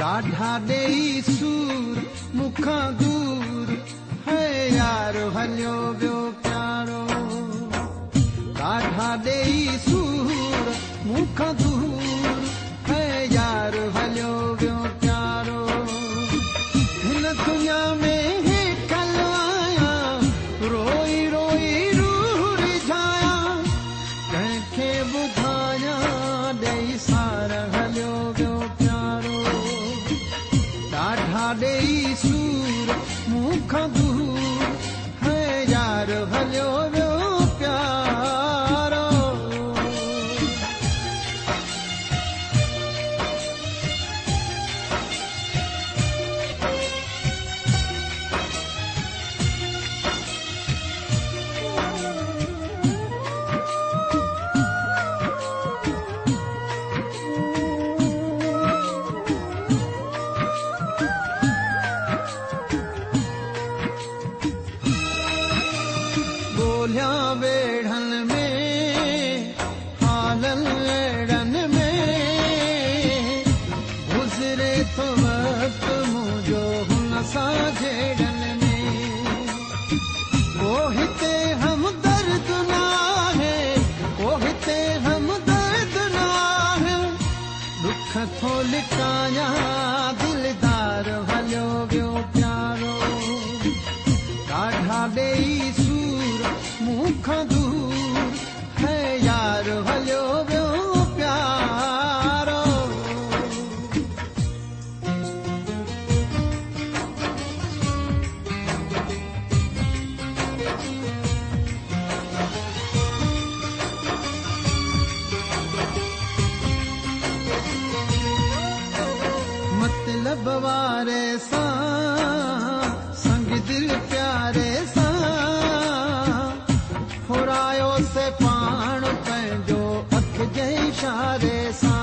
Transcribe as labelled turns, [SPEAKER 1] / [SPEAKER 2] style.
[SPEAKER 1] ॾाढा ॾेई सूर मूंखां दूर है यार हलियो वियो प्यारो ॾाढा ॾेई सूर मूंखां दूर है यार हलियो वियो प्यारो हिन दुनिया में हेठल आहियां रोई रोई रूह रिझायां कंहिंखे ॿुधायां ॾेई सार हलियो वियो प्यारो ॾाढा ॾेई सूर मूंखां दूर है यार हलियो वियो प्यारो ॻोल्हियां वेढ़नि में हालनि अहिड़नि में गुज़रे थो वक़्तु मुंहिंजो हुन सां जहिड़नि में को हिते हमदर्द न आहे को हिते हमदर्द न आहे दुख थो लिकायां दिलदार हलियो वियो प्यारो ॾाढा ॾेई सूर मूंखां दूर है यार हलियो वियो प्यारो मतलब वारे सां संग दिल प्यारे सां फुरायो से पाण पंहिंजो अख जे इशारे सां